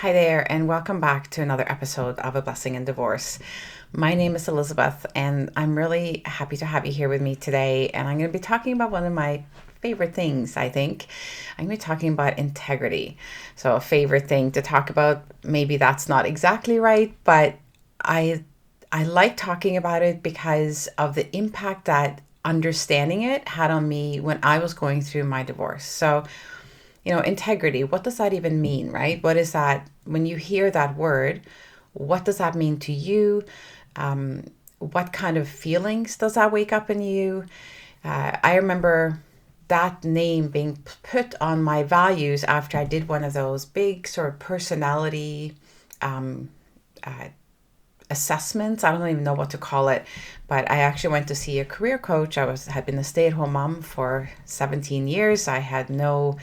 Hi there, and welcome back to another episode of A Blessing in Divorce. My name is Elizabeth, and I'm really happy to have you here with me today. And I'm going to be talking about one of my favorite things, I think. I'm going to be talking about integrity. So, a favorite thing to talk about, maybe that's not exactly right, but I like talking about it because of the impact that understanding it had on me when I was going through my divorce. So, integrity, what does that even mean, right? What is that? When you hear that word, what does that mean to you? What kind of feelings does that wake up in you? I remember that name being put on my values after I did one of those big sort of personality um, uh, assessments. I don't even know what to call it, but I actually went to see a career coach. Had been a stay-at-home mom for 17 years. I had no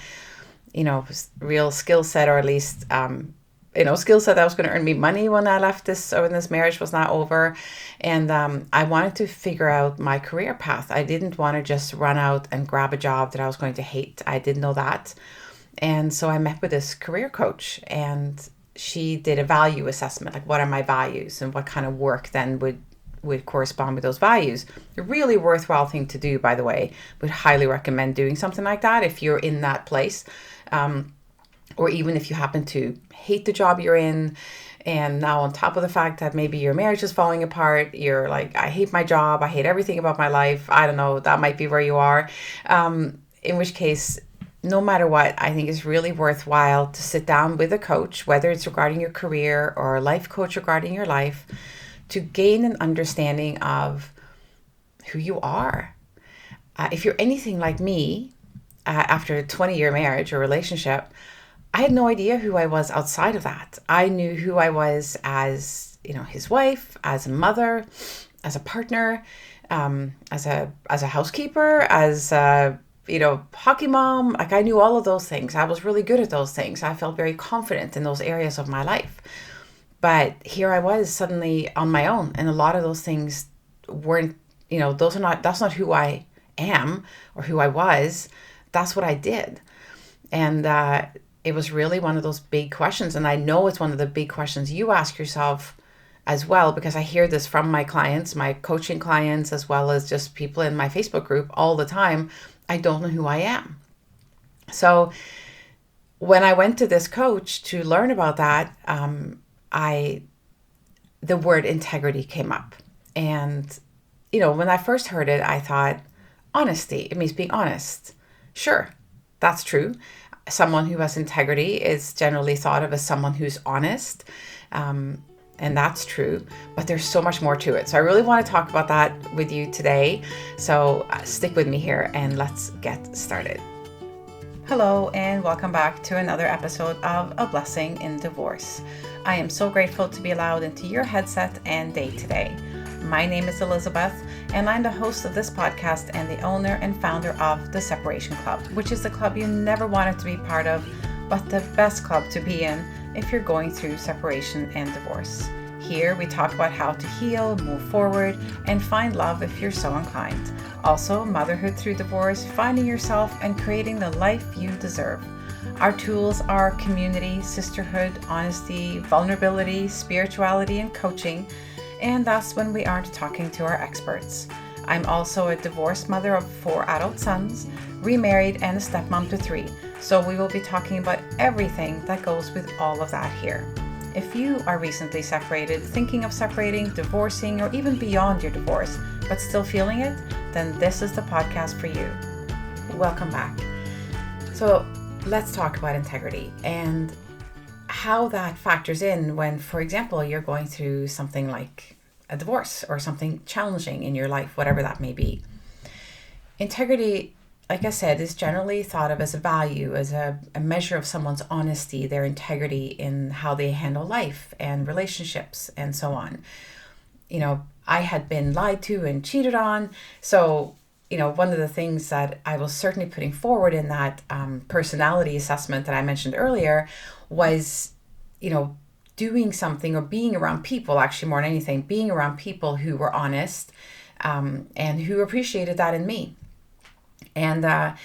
real skill set, or at least, skill set that was going to earn me money when I left this, or when this marriage was not over. And I wanted to figure out my career path. I didn't want to just run out and grab a job that I was going to hate. I didn't know that. And so I met with this career coach, and she did a value assessment, like what are my values and what kind of work then would correspond with those values. A really worthwhile thing to do, by the way. Would highly recommend doing something like that if you're in that place. Or even if you happen to hate the job you're in, and now on top of the fact that maybe your marriage is falling apart, you're like, I hate my job, I hate everything about my life. I don't know, that might be where you are. In which case, no matter what, I think it's really worthwhile to sit down with a coach, whether it's regarding your career or a life coach regarding your life, to gain an understanding of who you are. If you're anything like me, after a 20-year marriage or relationship, I had no idea who I was outside of that. I knew who I was as, his wife, as a mother, as a partner, as a housekeeper, as a, hockey mom. Like, I knew all of those things. I was really good at those things. I felt very confident in those areas of my life. But here I was suddenly on my own, and a lot of those things weren't, that's not who I am or who I was. That's what I did. And it was really one of those big questions. And I know it's one of the big questions you ask yourself as well, because I hear this from my clients, my coaching clients, as well as just people in my Facebook group all the time. I don't know who I am. So when I went to this coach to learn about that, the word integrity came up. And, when I first heard it, I thought, honesty, it means being honest. Sure, that's true. Someone who has integrity is generally thought of as someone who's honest. And that's true, but there's so much more to it. So I really want to talk about that with you today. So stick with me here and let's get started. Hello, and welcome back to another episode of A Blessing in Divorce. I am so grateful to be allowed into your headset and day today. My name is Elizabeth, and I'm the host of this podcast and the owner and founder of The Separation Club, which is the club you never wanted to be part of, but the best club to be in if you're going through separation and divorce. Here we talk about how to heal, move forward, and find love if you're so inclined. Also, motherhood through divorce, finding yourself, and creating the life you deserve. Our tools are community, sisterhood, honesty, vulnerability, spirituality, and coaching. And that's when we aren't talking to our experts. I'm also a divorced mother of 4 adult sons, remarried, and a stepmom to 3. So we will be talking about everything that goes with all of that here. If you are recently separated, thinking of separating, divorcing, or even beyond your divorce, but still feeling it, then this is the podcast for you. Welcome back. So let's talk about integrity and how that factors in when, for example, you're going through something like a divorce or something challenging in your life, whatever that may be. Integrity, like I said, is generally thought of as a value, as a measure of someone's honesty, their integrity in how they handle life and relationships and so on. I had been lied to and cheated on. So, one of the things that I was certainly putting forward in that personality assessment that I mentioned earlier was, doing something or being around people, actually more than anything, being around people who were honest and who appreciated that in me. And, I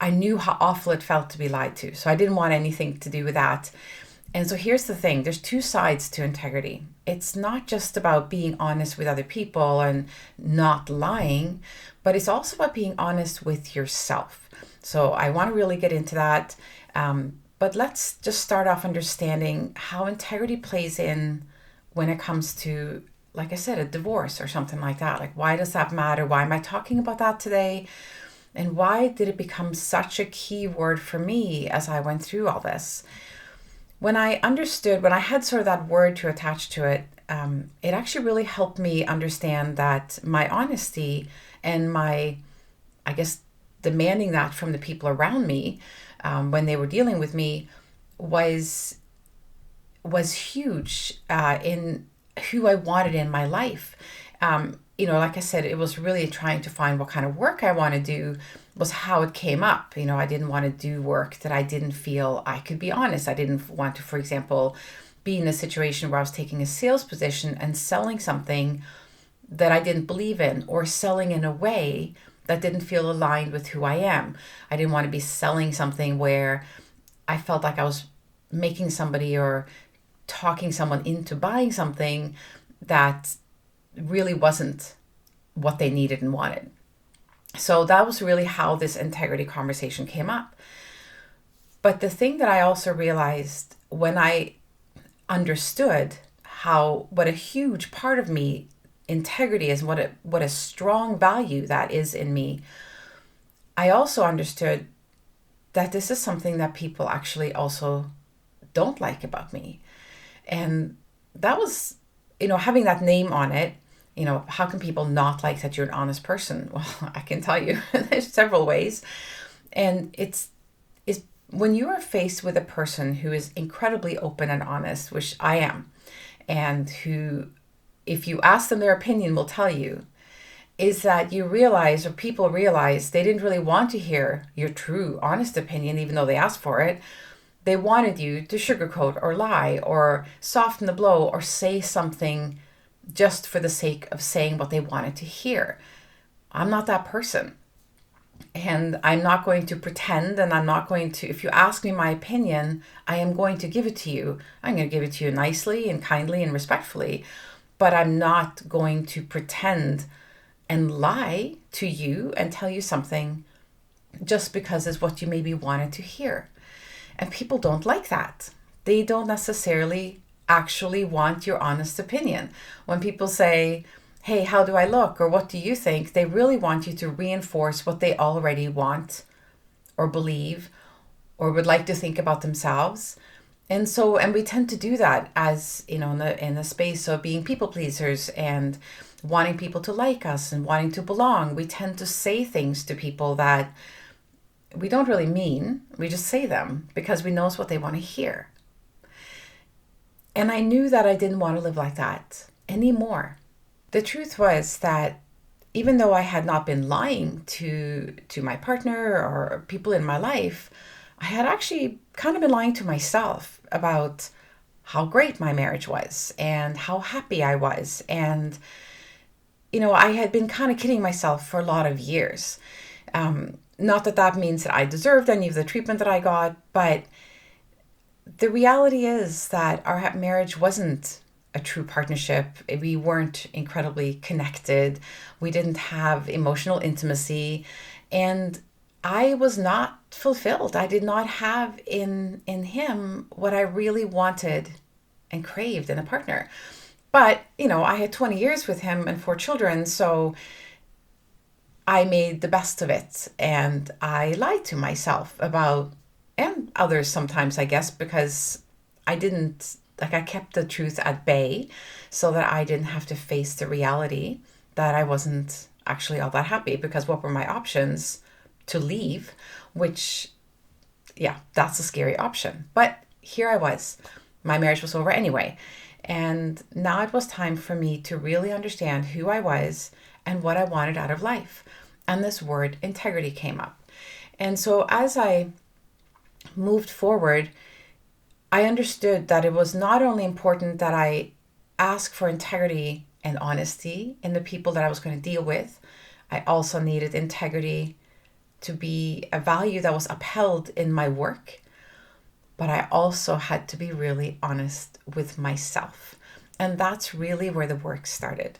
I knew how awful it felt to be lied to. So I didn't want anything to do with that. And so here's the thing, there's two sides to integrity. It's not just about being honest with other people and not lying, but it's also about being honest with yourself. So I want to really get into that. But let's just start off understanding how integrity plays in when it comes to, like I said, a divorce or something like that. Like, why does that matter? Why am I talking about that today? And why did it become such a key word for me as I went through all this? When I had sort of that word to attach to it, it actually really helped me understand that my honesty and my, I guess, demanding that from the people around me when they were dealing with me was huge in who I wanted in my life. Like I said, it was really trying to find what kind of work I want to do was how it came up. I didn't want to do work that I didn't feel I could be honest. I didn't want to, for example, be in a situation where I was taking a sales position and selling something that I didn't believe in, or selling in a way that didn't feel aligned with who I am. I didn't want to be selling something where I felt like I was making somebody or talking someone into buying something that really wasn't what they needed and wanted. So that was really how this integrity conversation came up. But the thing that I also realized when I understood what a huge part of me integrity is, what a strong value that is in me, I also understood that this is something that people actually also don't like about me. And that was, having that name on it, how can people not like that you're an honest person? Well, I can tell you there's several ways. And it's when you are faced with a person who is incredibly open and honest, which I am, and who, if you ask them their opinion, will tell you, is that you realize, or people realize, they didn't really want to hear your true, honest opinion, even though they asked for it. They wanted you to sugarcoat or lie or soften the blow or say something just for the sake of saying what they wanted to hear. I'm not that person. And I'm not going to pretend, and I'm not going to, if you ask me my opinion, I am going to give it to you. I'm going to give it to you nicely and kindly and respectfully, but I'm not going to pretend and lie to you and tell you something just because it's what you maybe wanted to hear. And people don't like that. They don't necessarily actually want your honest opinion. When people say, hey, how do I look? Or what do you think? They really want you to reinforce what they already want or believe or would like to think about themselves. And we tend to do that as, in the space of being people pleasers and wanting people to like us and wanting to belong. We tend to say things to people that we don't really mean. We just say them because we know it's what they want to hear. And I knew that I didn't want to live like that anymore. The truth was that even though I had not been lying to my partner or people in my life, I had actually kind of been lying to myself about how great my marriage was and how happy I was. And, I had been kind of kidding myself for a lot of years. Not that means that I deserved any of the treatment that I got, but the reality is that our marriage wasn't a true partnership. We weren't incredibly connected. We didn't have emotional intimacy. And I was not fulfilled. I did not have in him what I really wanted and craved in a partner. But, I had 20 years with him and 4 children, so I made the best of it. And I lied to myself about, and others sometimes, I guess, because I kept the truth at bay so that I didn't have to face the reality that I wasn't actually all that happy, because what were my options? To leave, which, yeah, that's a scary option. But here I was. My marriage was over anyway. And now it was time for me to really understand who I was and what I wanted out of life. And this word integrity came up. And so as I moved forward, I understood that it was not only important that I ask for integrity and honesty in the people that I was going to deal with, I also needed integrity to be a value that was upheld in my work, but I also had to be really honest with myself. And that's really where the work started.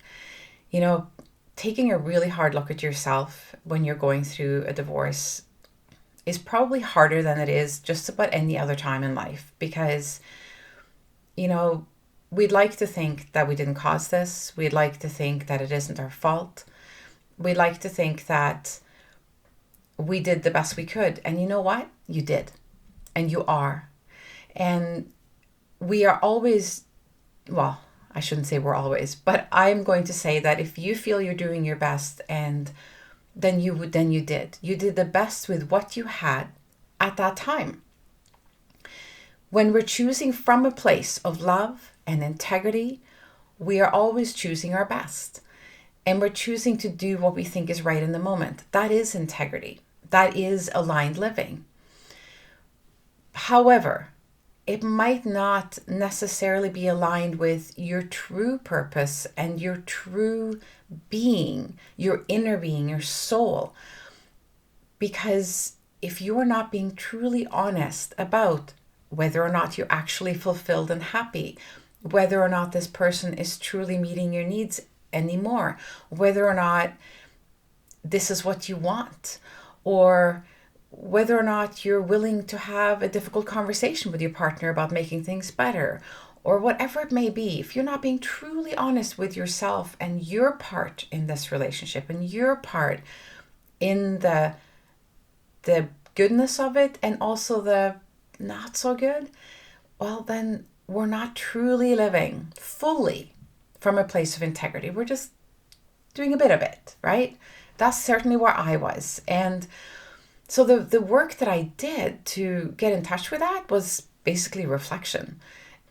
Taking a really hard look at yourself when you're going through a divorce is probably harder than it is just about any other time in life, because, we'd like to think that we didn't cause this. We'd like to think that it isn't our fault. We'd like to think that we did the best we could. And you know what? You did. And you are. And we are always, well, I shouldn't say we're always, but I'm going to say that if you feel you're doing your best, and then you did. You did the best with what you had at that time. When we're choosing from a place of love and integrity, we are always choosing our best. And we're choosing to do what we think is right in the moment. That is integrity. That is aligned living. However, it might not necessarily be aligned with your true purpose and your true being, your inner being, your soul. Because if you are not being truly honest about whether or not you're actually fulfilled and happy, whether or not this person is truly meeting your needs anymore, whether or not this is what you want, or whether or not you're willing to have a difficult conversation with your partner about making things better, or whatever it may be, if you're not being truly honest with yourself and your part in this relationship and your part in the goodness of it and also the not so good, well, then we're not truly living fully from a place of integrity. We're just doing a bit of it, right? That's certainly where I was. And so the work that I did to get in touch with that was basically reflection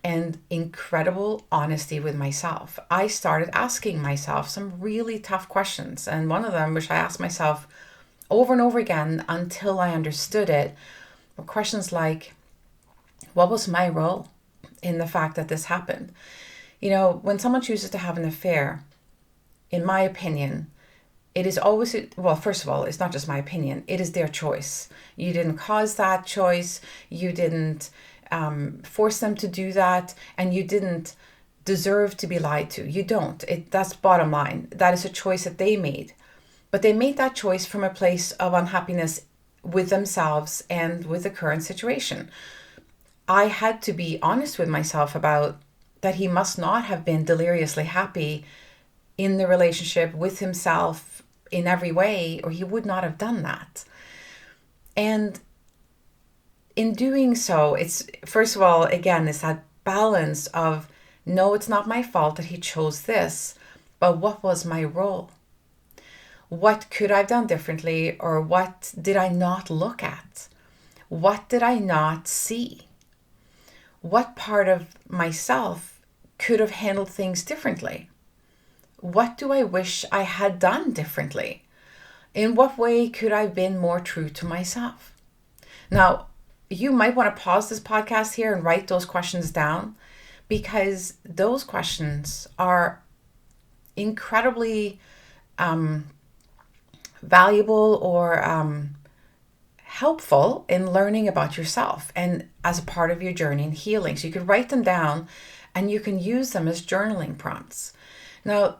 and incredible honesty with myself. I started asking myself some really tough questions. And one of them, which I asked myself over and over again until I understood it, were questions like, what was my role in the fact that this happened? When someone chooses to have an affair, in my opinion, it is always, well, first of all, it's not just my opinion. It is their choice. You didn't cause that choice. You didn't force them to do that. And you didn't deserve to be lied to. You don't. That's bottom line. That is a choice that they made. But they made that choice from a place of unhappiness with themselves and with the current situation. I had to be honest with myself about that he must not have been deliriously happy in the relationship with himself in every way, or he would not have done that. And in doing so, it's, first of all, again, it's that balance of, no, it's not my fault that he chose this, but what was my role? What could I have done differently, or what did I not look at? What did I not see? What part of myself could have handled things differently? What do I wish I had done differently? In what way could I have been more true to myself? Now, you might want to pause this podcast here and write those questions down, because those questions are incredibly valuable or helpful in learning about yourself and as a part of your journey in healing. So you could write them down and you can use them as journaling prompts. Now,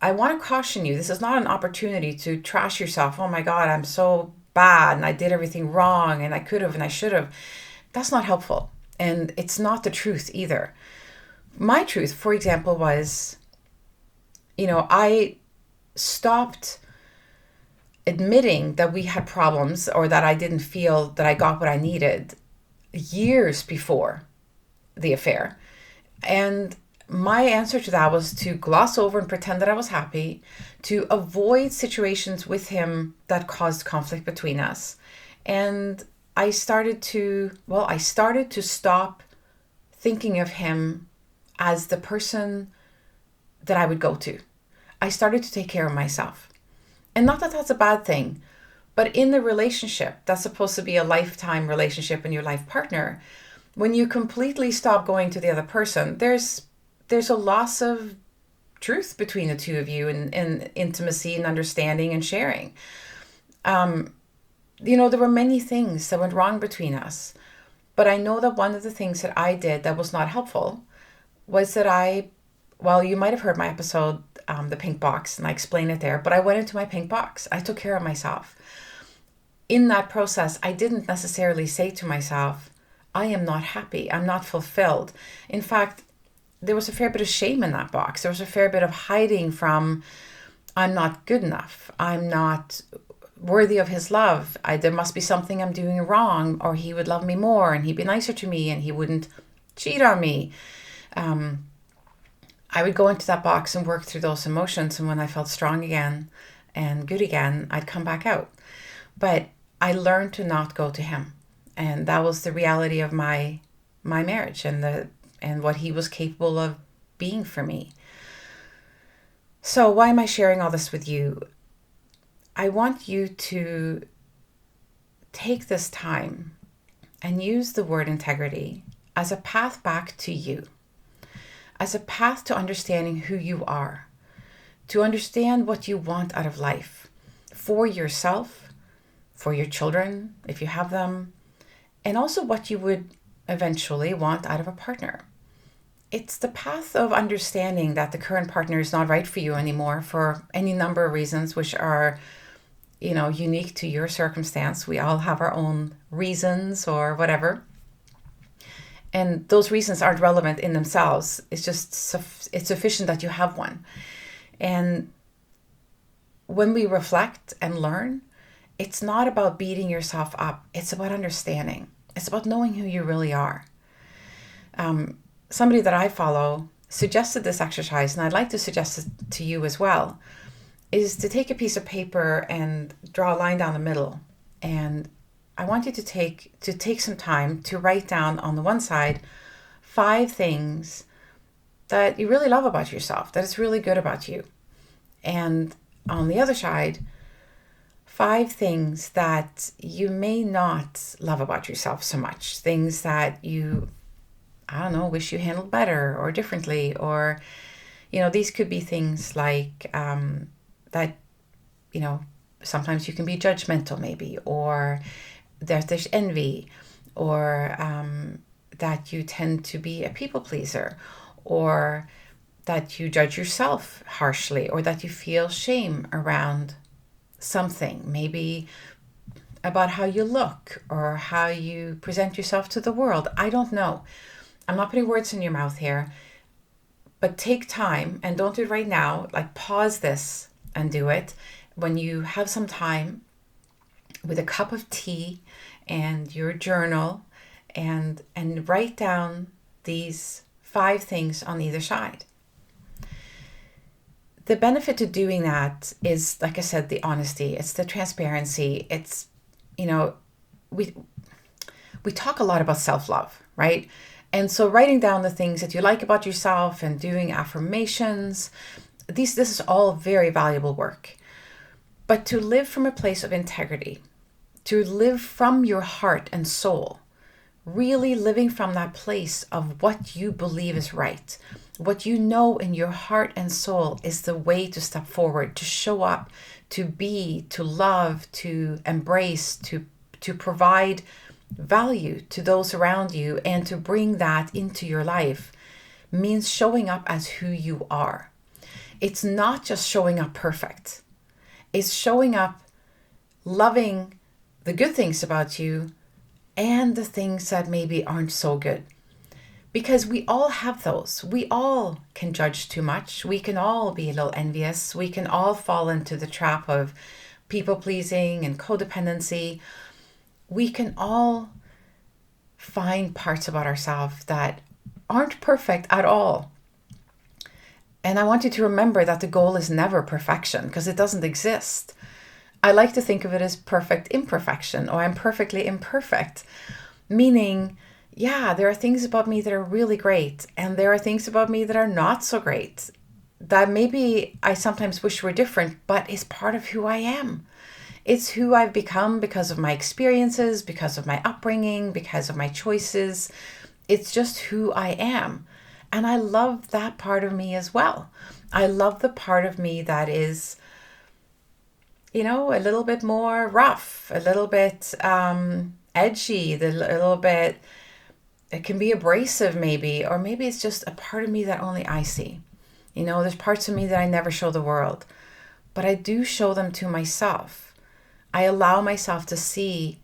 I want to caution you, this is not an opportunity to trash yourself. Oh my God, I'm so bad and I did everything wrong and I could have and I should have. That's not helpful. And it's not the truth either. My truth, for example, was, I stopped admitting that we had problems or that I didn't feel that I got what I needed years before the affair. And my answer to that was to gloss over and pretend that I was happy, to avoid situations with him that caused conflict between us. And I started to stop thinking of him as the person that I would go to. I started to take care of myself. And not that that's a bad thing, but in the relationship, that's supposed to be a lifetime relationship and your life partner, when you completely stop going to the other person, there's a loss of truth between the two of you and intimacy and understanding and sharing. There were many things that went wrong between us. But I know that one of the things that I did that was not helpful was that well, you might have heard my episode, The Pink Box, and I explained it there, but I went into my pink box. I took care of myself. In that process, I didn't necessarily say to myself, I am not happy. I'm not fulfilled. In fact, there was a fair bit of shame in that box. There was a fair bit of hiding from, I'm not good enough. I'm not worthy of his love. There must be something I'm doing wrong, or he would love me more and he'd be nicer to me and he wouldn't cheat on me. I would go into that box and work through those emotions. And when I felt strong again and good again, I'd come back out. But I learned to not go to him. And that was the reality of my marriage and what he was capable of being for me. So why am I sharing all this with you? I want you to take this time and use the word integrity as a path back to you, as a path to understanding who you are, to understand what you want out of life for yourself, for your children, if you have them, and also what you would eventually want out of a partner. It's the path of understanding that the current partner is not right for you anymore for any number of reasons, which are unique to your circumstance. We all have our own reasons or whatever. And those reasons aren't relevant in themselves. It's just, it's sufficient that you have one. And when we reflect and learn, it's not about beating yourself up. It's about understanding. It's about knowing who you really are. Somebody that I follow suggested this exercise, and I'd like to suggest it to you as well, is to take a piece of paper and draw a line down the middle. And I want you to take some time to write down on the one side 5 things that you really love about yourself, that is really good about you. And on the other side, 5 things that you may not love about yourself so much, things that you, wish you handled better or differently, or, these could be things like that, sometimes you can be judgmental maybe, or there's envy, or that you tend to be a people pleaser, or that you judge yourself harshly, or that you feel shame around something, maybe about how you look or how you present yourself to the world. I don't know. I'm not putting words in your mouth here, but take time, and don't do it right now. Like, pause this and do it when you have some time with a cup of tea and your journal, and write down these 5 things on either side. The benefit to doing that is, like I said, the honesty. It's the transparency. It's, we talk a lot about self-love, right? And so writing down the things that you like about yourself and doing affirmations, this is all very valuable work. But to live from a place of integrity, to live from your heart and soul, really living from that place of what you believe is right, what you know in your heart and soul is the way to step forward, to show up, to be, to love, to embrace, to provide value to those around you, and to bring that into your life, means showing up as who you are. It's not just showing up perfect. It's showing up loving the good things about you and the things that maybe aren't so good. Because we all have those. We all can judge too much. We can all be a little envious. We can all fall into the trap of people pleasing and codependency. We can all find parts about ourselves that aren't perfect at all. And I want you to remember that the goal is never perfection, because it doesn't exist. I like to think of it as perfect imperfection, or I'm perfectly imperfect, meaning, yeah, there are things about me that are really great, and there are things about me that are not so great, that maybe I sometimes wish were different, but is part of who I am. It's who I've become because of my experiences, because of my upbringing, because of my choices. It's just who I am. And I love that part of me as well. I love the part of me that is a little bit more rough, a little bit edgy, a little bit, it can be abrasive maybe, or maybe it's just a part of me that only I see. There's parts of me that I never show the world, but I do show them to myself. I allow myself to see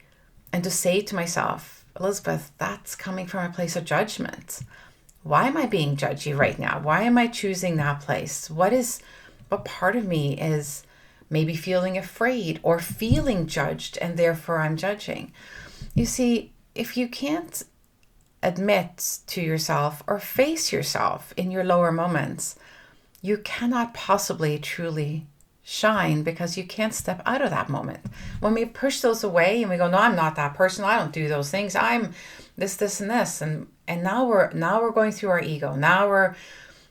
and to say to myself, Elizabeth, that's coming from a place of judgment. Why am I being judgy right now? Why am I choosing that place? What part of me is maybe feeling afraid or feeling judged, and therefore I'm judging? You see, if you can't admit to yourself or face yourself in your lower moments, you cannot possibly truly shine, because you can't step out of that moment. When we push those away and we go, no, I'm not that person, I don't do those things, I'm this and this, and now we're going through our ego. Now we're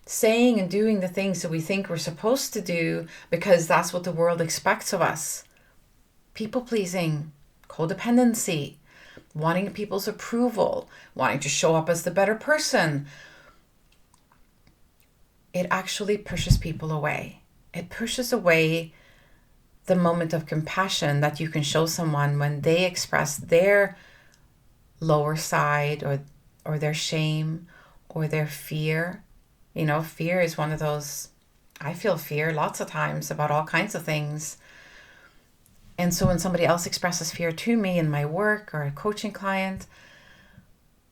saying and doing the things that we think we're supposed to do because that's what the world expects of us. People pleasing, codependency, wanting people's approval, wanting to show up as the better person. It actually pushes people away. It pushes away the moment of compassion that you can show someone when they express their lower side, or their shame, or their fear. Fear is one of those, I feel fear lots of times about all kinds of things. And so when somebody else expresses fear to me in my work or a coaching client,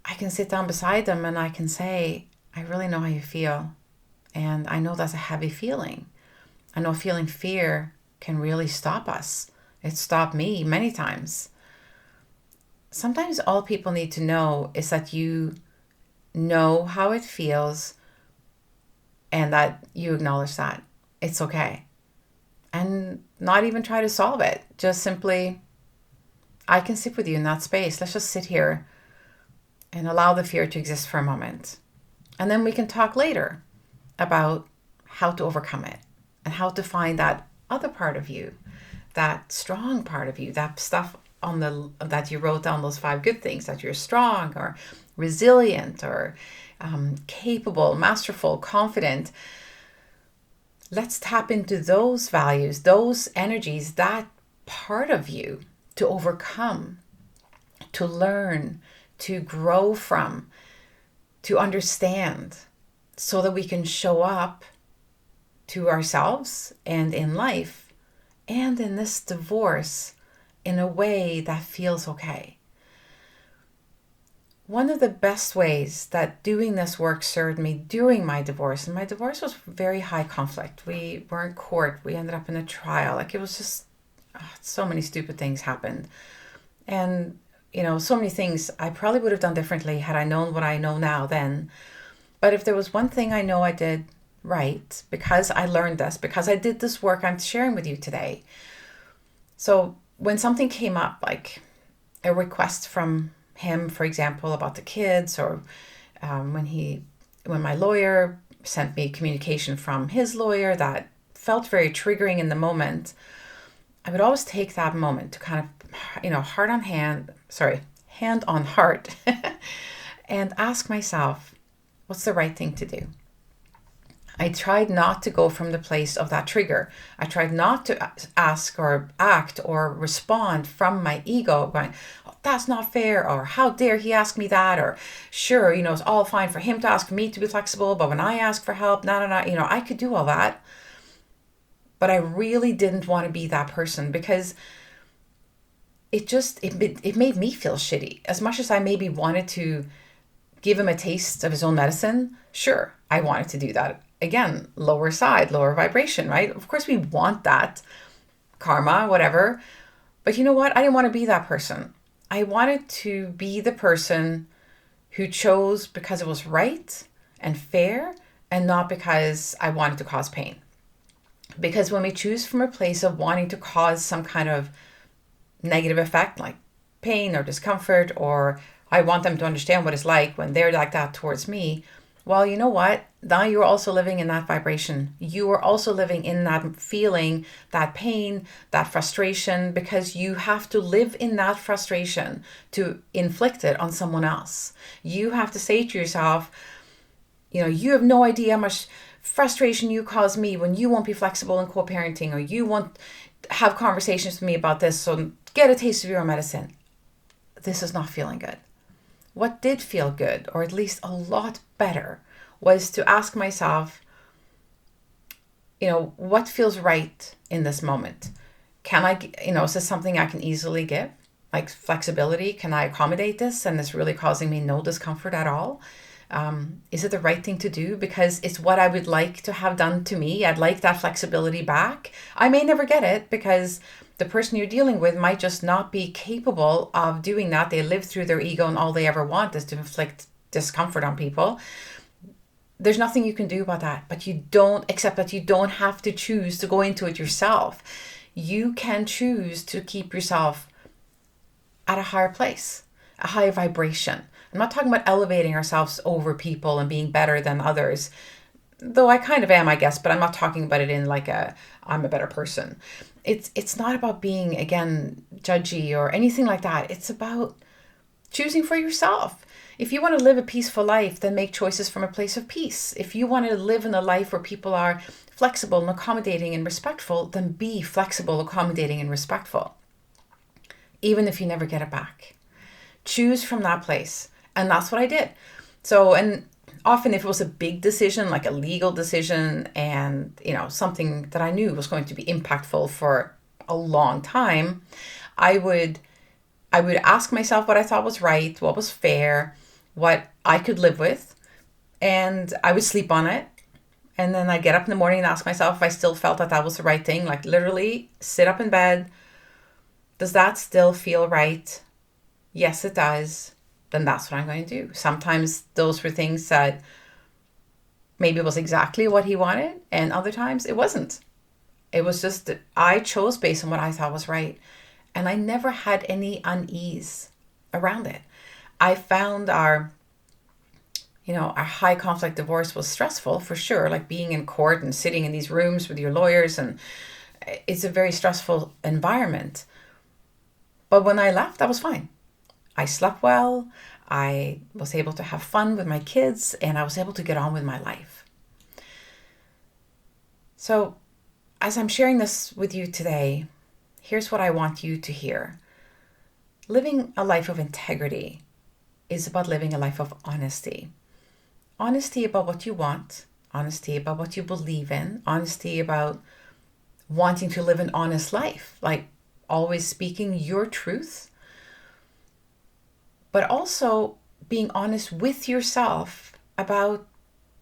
I can sit down beside them and I can say, I really know how you feel. And I know that's a heavy feeling. I know feeling fear can really stop us. It stopped me many times. Sometimes all people need to know is that you know how it feels and that you acknowledge that it's okay. And not even try to solve it. Just simply, I can sit with you in that space. Let's just sit here and allow the fear to exist for a moment. And then we can talk later about how to overcome it and how to find that other part of you, that strong part of you, that stuff that you wrote down, those 5 good things, that you're strong or resilient or capable, masterful, confident. Let's tap into those values, those energies, that part of you to overcome, to learn, to grow from, to understand, so that we can show up to ourselves and in life and in this divorce in a way that feels okay. One of the best ways that doing this work served me during my divorce, and my divorce was very high conflict. We were in court. We ended up in a trial. It was just, so many stupid things happened. And, so many things I probably would have done differently had I known what I know now then. But if there was one thing I know I did right, because I learned this, because I did this work I'm sharing with you today. So when something came up, like a request from him, for example, about the kids, or when my lawyer sent me communication from his lawyer that felt very triggering in the moment, I would always take that moment to kind of, hand on heart, and ask myself, what's the right thing to do? I tried not to go from the place of that trigger. I tried not to ask or act or respond from my ego going, oh, that's not fair, or how dare he ask me that, or sure, it's all fine for him to ask me to be flexible, but when I ask for help, I could do all that. But I really didn't want to be that person, because it made me feel shitty. As much as I maybe wanted to give him a taste of his own medicine, sure, I wanted to do that. Again, lower side, lower vibration, right? Of course we want that, karma, whatever. But you know what? I didn't want to be that person. I wanted to be the person who chose because it was right and fair, and not because I wanted to cause pain. Because when we choose from a place of wanting to cause some kind of negative effect, like pain or discomfort, or I want them to understand what it's like when they're like that towards me, well, you know what? Now you're also living in that vibration. You are also living in that feeling, that pain, that frustration, because you have to live in that frustration to inflict it on someone else. You have to say to yourself, you have no idea how much frustration you cause me when you won't be flexible in co-parenting, or you won't have conversations with me about this. So get a taste of your own medicine. This is not feeling good. What did feel good, or at least a lot better, was to ask myself, what feels right in this moment? Can I, is this something I can easily give? Like flexibility, can I accommodate this? And it's really causing me no discomfort at all. Is it the right thing to do? Because it's what I would like to have done to me. I'd like that flexibility back. I may never get it because the person you're dealing with might just not be capable of doing that. They live through their ego and all they ever want is to inflict discomfort on people. There's nothing you can do about that, but you don't have to choose to go into it yourself. You can choose to keep yourself at a higher place, a higher vibration. I'm not talking about elevating ourselves over people and being better than others, though I kind of am, I guess, but I'm not talking about it in like I'm a better person. It's not about being, again, judgy or anything like that. It's about choosing for yourself. If you want to live a peaceful life, then make choices from a place of peace. If you want to live in a life where people are flexible and accommodating and respectful, then be flexible, accommodating, and respectful. Even if you never get it back. Choose from that place. And that's what I did. So, and often if it was a big decision, like a legal decision, and, something that I knew was going to be impactful for a long time, I would ask myself what I thought was right, what was fair, what I could live with, and I would sleep on it. And then I get up in the morning and ask myself if I still felt that was the right thing. Like literally sit up in bed. Does that still feel right? Yes, it does. Then that's what I'm going to do. Sometimes those were things that maybe it was exactly what he wanted, and other times it wasn't. It was just that I chose based on what I thought was right. And I never had any unease around it. I found our high conflict divorce was stressful for sure, like being in court and sitting in these rooms with your lawyers, and it's a very stressful environment. But when I left, I was fine. I slept well, I was able to have fun with my kids, and I was able to get on with my life. So as I'm sharing this with you today, here's what I want you to hear. Living a life of integrity is about living a life of honesty. Honesty about what you want, honesty about what you believe in, honesty about wanting to live an honest life, like always speaking your truth, but also being honest with yourself about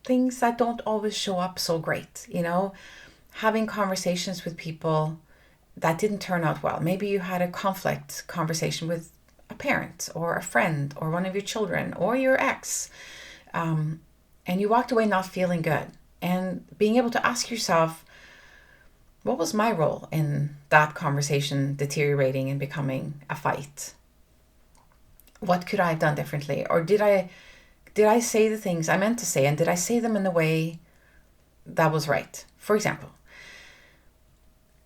things that don't always show up so great, having conversations with people that didn't turn out well. Maybe you had a conflict conversation with a parent or a friend or one of your children or your ex, and you walked away not feeling good. And being able to ask yourself, what was my role in that conversation deteriorating and becoming a fight? What could I have done differently? Or did I say the things I meant to say, and did I say them in a way that was right? For example,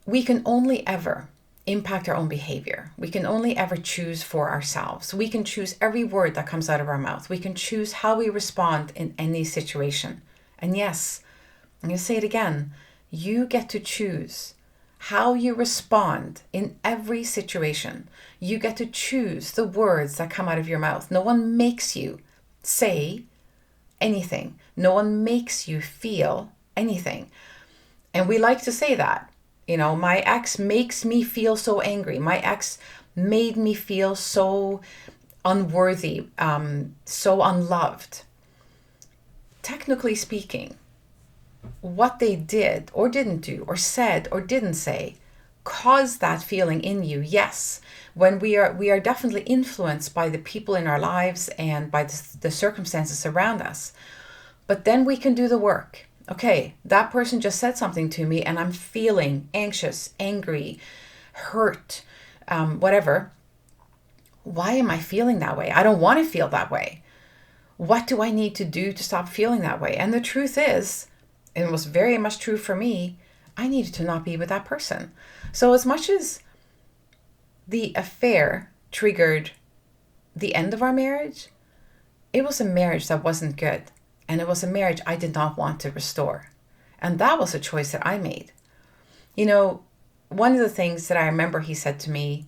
we can only ever impact our own behavior. We can only ever choose for ourselves. We can choose every word that comes out of our mouth. We can choose how we respond in any situation. And yes, I'm going to say it again. You get to choose how you respond in every situation. You get to choose the words that come out of your mouth. No one makes you say anything. No one makes you feel anything. And we like to say that. My ex makes me feel so angry. My ex made me feel so unworthy, so unloved. Technically speaking, what they did or didn't do or said or didn't say caused that feeling in you. Yes, when we are definitely influenced by the people in our lives and by the circumstances around us. But then we can do the work. Okay, that person just said something to me and I'm feeling anxious, angry, hurt, whatever. Why am I feeling that way? I don't want to feel that way. What do I need to do to stop feeling that way? And the truth is, and it was very much true for me, I needed to not be with that person. So as much as the affair triggered the end of our marriage, it was a marriage that wasn't good. And it was a marriage I did not want to restore. And that was a choice that I made. one of the things that I remember he said to me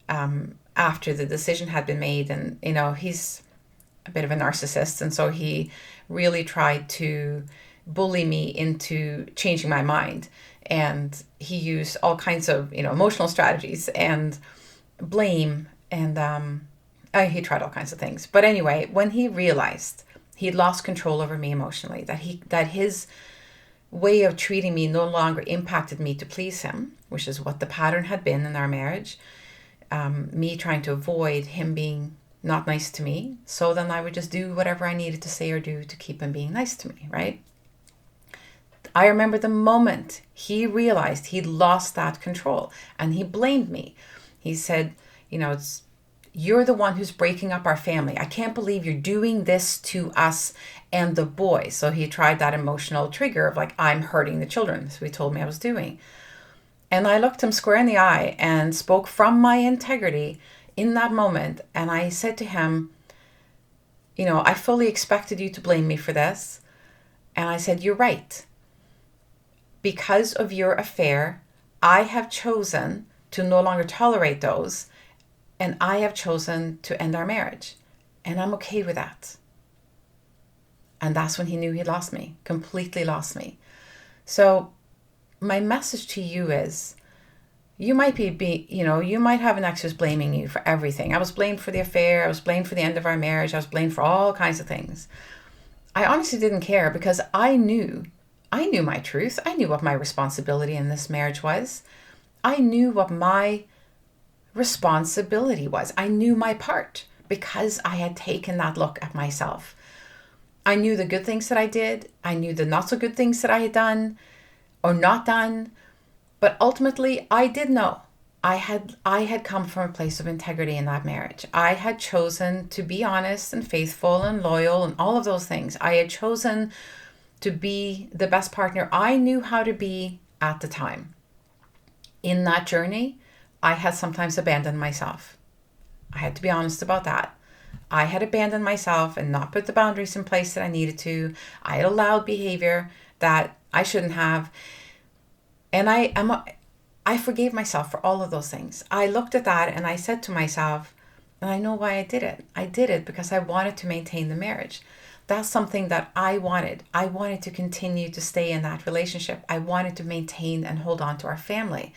after the decision had been made, and he's a bit of a narcissist, and so he really tried to bully me into changing my mind. And he used all kinds of emotional strategies and blame, and he tried all kinds of things. But anyway, when he realized he'd lost control over me emotionally, that his way of treating me no longer impacted me to please him, which is what the pattern had been in our marriage, me trying to avoid him being not nice to me, so then I would just do whatever I needed to say or do to keep him being nice to me, right? I remember the moment he realized he'd lost that control, and he blamed me. He said, you're the one who's breaking up our family. I can't believe you're doing this to us and the boy. So he tried that emotional trigger of like, I'm hurting the children. So he told me I was doing. And I looked him square in the eye and spoke from my integrity in that moment. And I said to him, I fully expected you to blame me for this. And I said, you're right. Because of your affair, I have chosen to no longer tolerate those, and I have chosen to end our marriage. And I'm okay with that. And that's when he knew he'd lost me, completely lost me. So my message to you is, you might you might have an ex who's blaming you for everything. I was blamed for the affair. I was blamed for the end of our marriage. I was blamed for all kinds of things. I honestly didn't care, because I knew my truth. I knew what my responsibility in this marriage was. I knew what my responsibility was. I knew my part, because I had taken that look at myself. I knew the good things that I did. I knew the not so good things that I had done or not done. But ultimately, I did know. I had come from a place of integrity in that marriage. I had chosen to be honest and faithful and loyal and all of those things. I had chosen to be the best partner I knew how to be at the time. In that journey, I had sometimes abandoned myself. I had to be honest about that. I had abandoned myself and not put the boundaries in place that I needed to. I had allowed behavior that I shouldn't have. And I forgave myself for all of those things. I looked at that and I said to myself, and I know why I did it. I did it because I wanted to maintain the marriage. That's something that I wanted. I wanted to continue to stay in that relationship. I wanted to maintain and hold on to our family.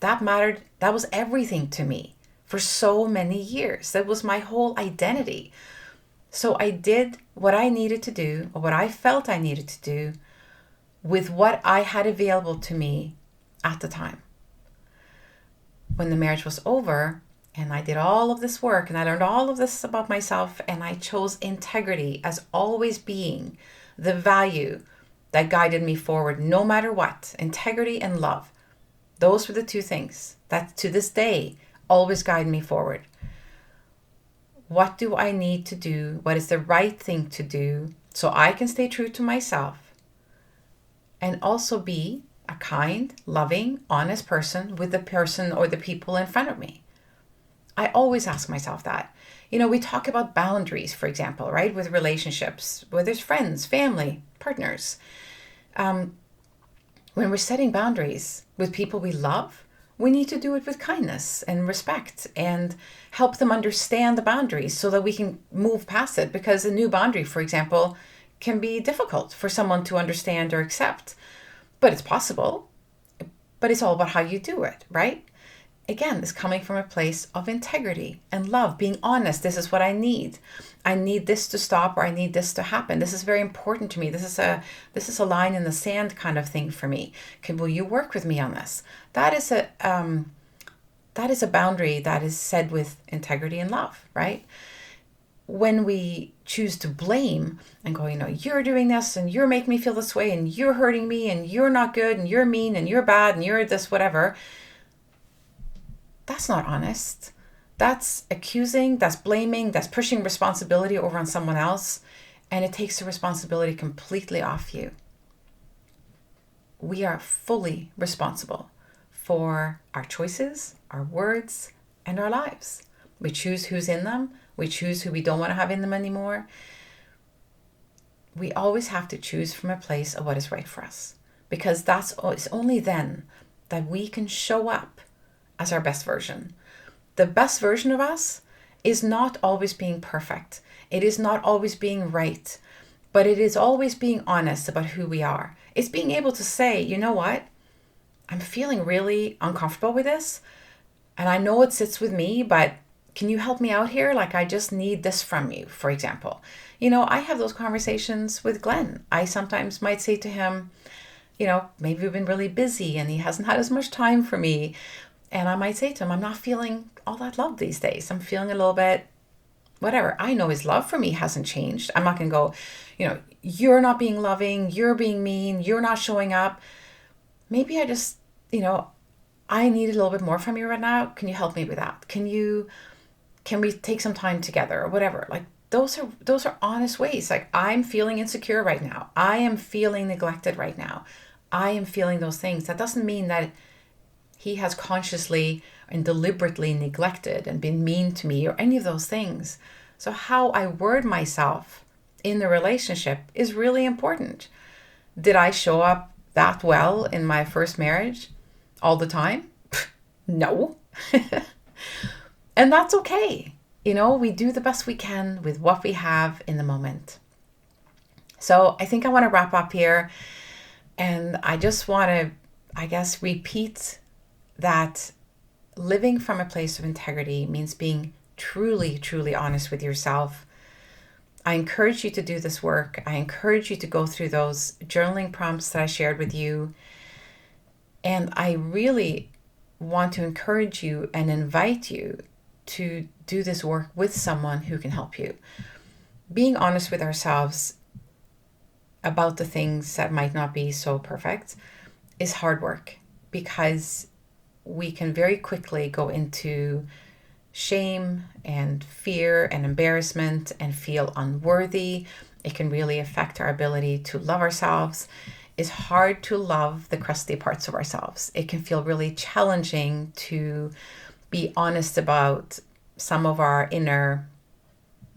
That mattered. That was everything to me for so many years. That was my whole identity. So I did what I needed to do, or what I felt I needed to do, with what I had available to me at the time. When the marriage was over, and I did all of this work, and I learned all of this about myself, and I chose integrity as always being the value that guided me forward no matter what. Integrity and love. Those were the two things that to this day always guide me forward. What do I need to do? What is the right thing to do so I can stay true to myself and also be a kind, loving, honest person with the person or the people in front of me? I always ask myself that. We talk about boundaries, for example, right? With relationships, whether it's friends, family, partners. When we're setting boundaries with people we love, we need to do it with kindness and respect and help them understand the boundaries so that we can move past it. Because a new boundary, for example, can be difficult for someone to understand or accept. But it's possible. But it's all about how you do it, right? Again, it's coming from a place of integrity and love, being honest. This is what I need. I need this to stop, or I need this to happen. This is very important to me. This is a line in the sand kind of thing for me. Will you work with me on this? That is a boundary that is said with integrity and love, right? When we choose to blame and go, you're doing this and you're making me feel this way and you're hurting me and you're not good and you're mean and you're bad and you're this, whatever. That's not honest. That's accusing, that's blaming, that's pushing responsibility over on someone else, and it takes the responsibility completely off you. We are fully responsible for our choices, our words, and our lives. We choose who's in them. We choose who we don't want to have in them anymore. We always have to choose from a place of what is right for us, because it's only then that we can show up as our best version. The best version of us is not always being perfect. It is not always being right, but it is always being honest about who we are. It's being able to say, you know what? I'm feeling really uncomfortable with this. And I know it sits with me, but can you help me out here? Like, I just need this from you, for example. I have those conversations with Glenn. I sometimes might say to him, maybe we've been really busy and he hasn't had as much time for me. And I might say to him, I'm not feeling all that love these days. I'm feeling a little bit, whatever. I know his love for me hasn't changed. I'm not going to go, you're not being loving, you're being mean, you're not showing up. Maybe I just, I need a little bit more from you right now. Can you help me with that? Can we take some time together or whatever? Like, those are honest ways. Like, I'm feeling insecure right now. I am feeling neglected right now. I am feeling those things. That doesn't mean that he has consciously and deliberately neglected and been mean to me or any of those things. So how I word myself in the relationship is really important. Did I show up that well in my first marriage all the time? No. And that's okay. We do the best we can with what we have in the moment. So I think I want to wrap up here. And I just want to, repeat that living from a place of integrity means being truly, truly honest with yourself. I encourage you to do this work. I encourage you to go through those journaling prompts that I shared with you. And I really want to encourage you and invite you to do this work with someone who can help you. Being honest with ourselves about the things that might not be so perfect is hard work, because we can very quickly go into shame and fear and embarrassment and feel unworthy. It can really affect our ability to love ourselves. It's hard to love the crusty parts of ourselves. It can feel really challenging to be honest about some of our inner,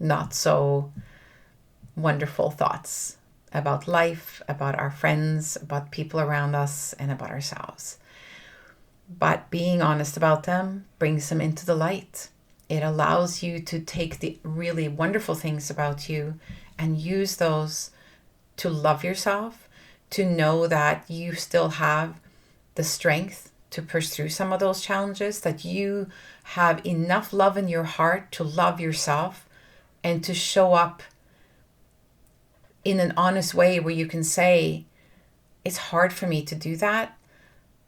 not so wonderful thoughts about life, about our friends, about people around us, and about ourselves. But being honest about them brings them into the light. It allows you to take the really wonderful things about you and use those to love yourself, to know that you still have the strength to push through some of those challenges, that you have enough love in your heart to love yourself and to show up in an honest way where you can say, it's hard for me to do that,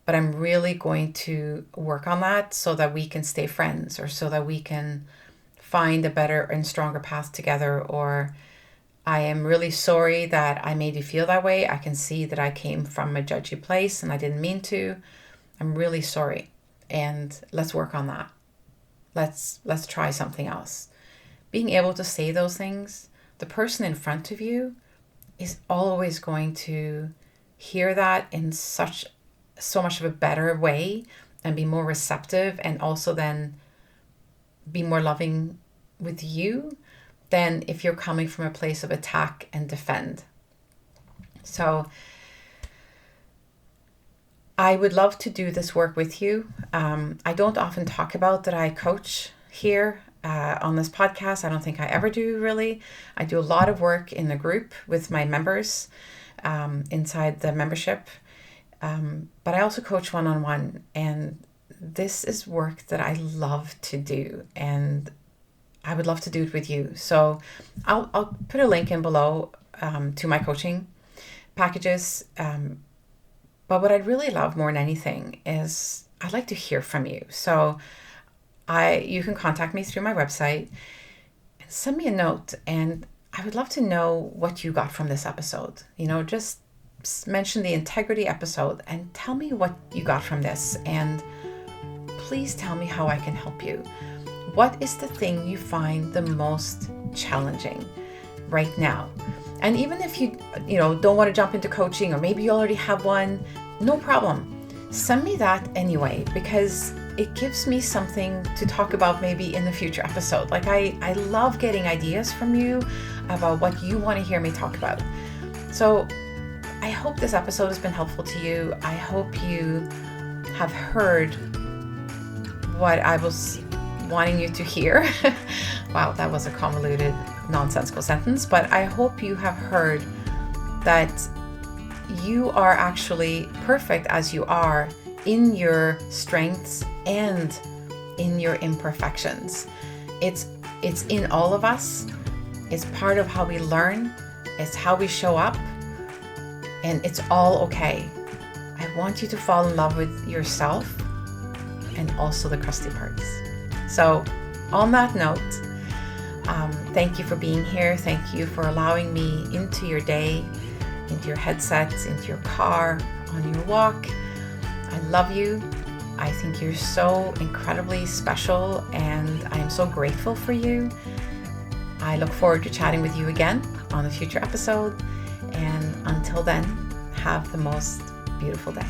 but I'm really going to work on that so that we can stay friends, or so that we can find a better and stronger path together. Or I am really sorry that I made you feel that way. I can see that I came from a judgy place and I didn't mean to. I'm really sorry. And let's work on that. Let's try something else. Being able to say those things, the person in front of you is always going to hear that in so much of a better way and be more receptive, and also then be more loving with you than if you're coming from a place of attack and defend. So I would love to do this work with you. I don't often talk about that I coach here on this podcast. I don't think I ever do, really. I do a lot of work in the group with my members inside the membership. But I also coach one-on-one, and this is work that I love to do, and I would love to do it with you. So I'll put a link in below to my coaching packages. But what I'd really love more than anything is I'd like to hear from you. So you can contact me through my website and send me a note, and I would love to know what you got from this episode. Just mention the integrity episode and tell me what you got from this, and please tell me how I can help you. What is the thing you find the most challenging right now? And even if you don't want to jump into coaching, or maybe you already have one, no problem. Send me that anyway, because it gives me something to talk about maybe in the future episode. Like I love getting ideas from you about what you want to hear me talk about. So I hope this episode has been helpful to you. I hope you have heard what I was wanting you to hear. Wow, that was a convoluted, nonsensical sentence, but I hope you have heard that you are actually perfect as you are, in your strengths and in your imperfections. It's in all of us. It's part of how we learn. It's how we show up, and it's all okay. I want you to fall in love with yourself and also the crusty parts. So on that note, thank you for being here. Thank you for allowing me into your day, into your headsets, into your car, on your walk. I love you. I think you're so incredibly special, and I am so grateful for you. I look forward to chatting with you again on a future episode. And until then, have the most beautiful day.